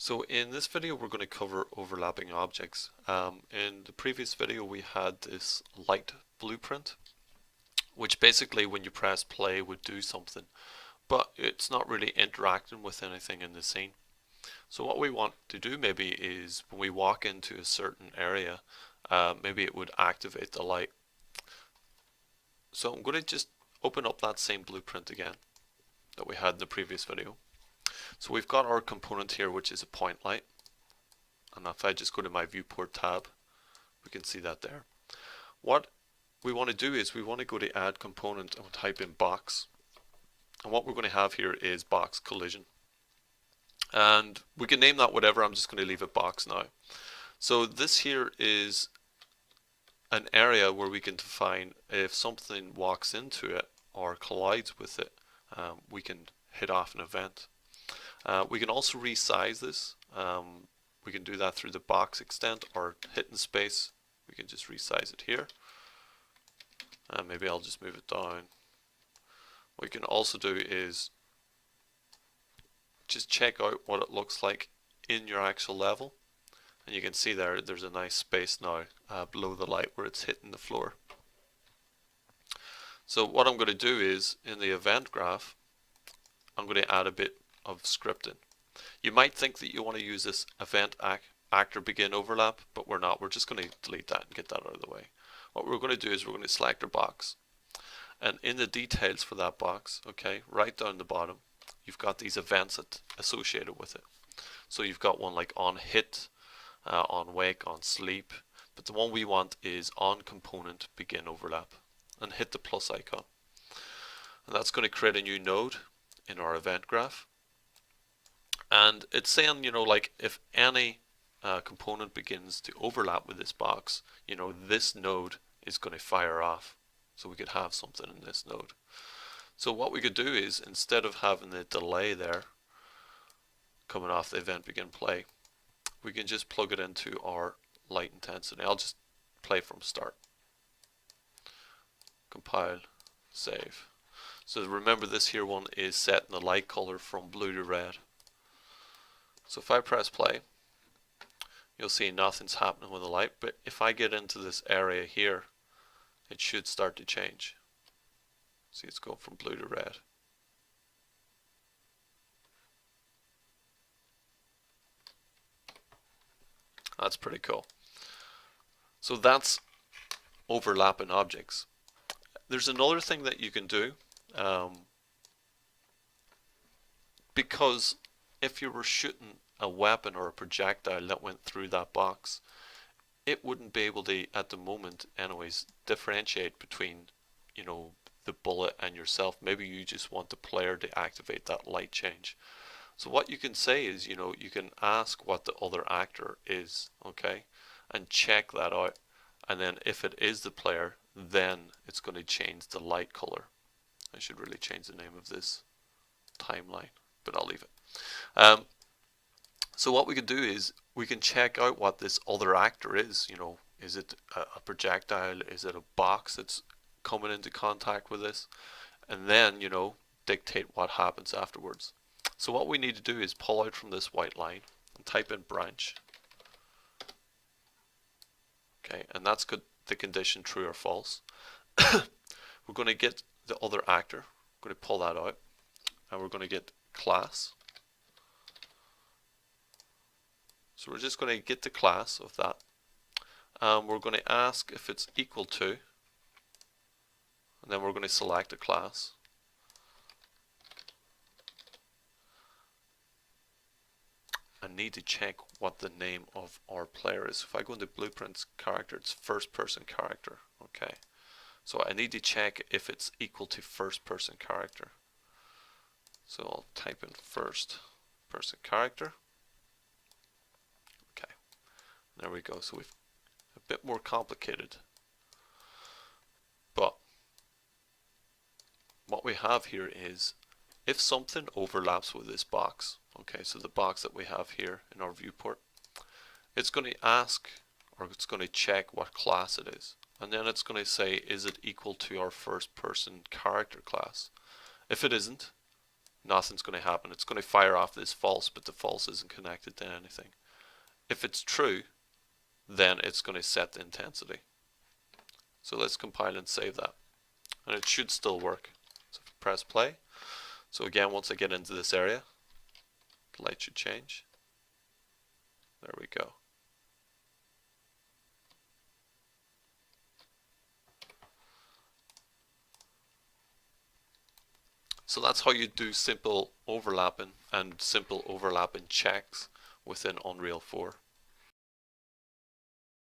So in this video we're going to cover overlapping objects. In the previous video we had this light blueprint, which basically when you press play would do something, but it's not really interacting with anything in the scene. So what we want to do maybe is when we walk into a certain area, maybe it would activate the light. So I'm going to just open up that same blueprint again that we had in the previous video. So we've got our component here, which is a point light. And if I just go to my viewport tab, we can see that there. What we want to do is we want to go to add component and type in box. And what we're going to have here is box collision. And we can name that whatever. I'm just going to leave it box now. So this here is an area where we can define if something walks into it or collides with it, we can hit off an event. We can also resize this. We can do that through the box extent or hitting space. We can just resize it here. Maybe I'll just move it down. What you can also do is just check out what it looks like in your actual level. And you can see there's a nice space now below the light where it's hitting the floor. So what I'm going to do is in the event graph, I'm going to add a bit of scripting. You might think that you want to use this event actor begin overlap, but we're not. We're just going to delete that and get that out of the way. What we're going to do is we're going to select our box, and in the details for that box, okay, right down the bottom, you've got these events associated with it. So you've got one like on hit, on wake, on sleep, but the one we want is on component begin overlap, and hit the plus icon. And that's going to create a new node in our event graph. And it's saying, like if any component begins to overlap with this box, this node is going to fire off. So we could have something in this node. So what we could do is, instead of having the delay there coming off the event begin play, we can just plug it into our light intensity. I'll just play from start. Compile, save. So remember, this here one is setting the light color from blue to red. So if I press play, you'll see nothing's happening with the light, but if I get into this area here, it should start to change. See, it's going from blue to red. That's pretty cool. So that's overlapping objects. There's another thing that you can do, because if you were shooting a weapon or a projectile that went through that box, it wouldn't be able to, at the moment anyways, differentiate between, the bullet and yourself. Maybe you just want the player to activate that light change. So what you can say is, you can ask what the other actor is, okay, and check that out. And then if it is the player, then it's going to change the light color. I should really change the name of this timeline, but I'll leave it. So what we can do is we can check out what this other actor is. Is it a projectile? Is it a box that's coming into contact with this? And then, dictate what happens afterwards. So what we need to do is pull out from this white line and type in branch. Okay, and that's the condition true or false. We're going to get the other actor. We're going to pull that out, and we're going to get class. So we're just going to get the class of that. We're going to ask if it's equal to, and then we're going to select a class. I need to check what the name of our player is. If I go into blueprints character, it's first person character. Okay, so I need to check if it's equal to first person character. So I'll type in first person character. Okay, there we go. So we've a bit more complicated, but what we have here is if something overlaps with this box, okay, so the box that we have here in our viewport, it's going to ask, or it's going to check what class it is, and then it's going to say, is it equal to our first person character class? If it isn't, nothing's going to happen. It's going to fire off this false, but the false isn't connected to anything. If it's true, then it's going to set the intensity. So let's compile and save that. And it should still work. So if I press play, so again, once I get into this area, the light should change. There we go. So that's how you do simple overlapping and simple overlapping checks within Unreal 4.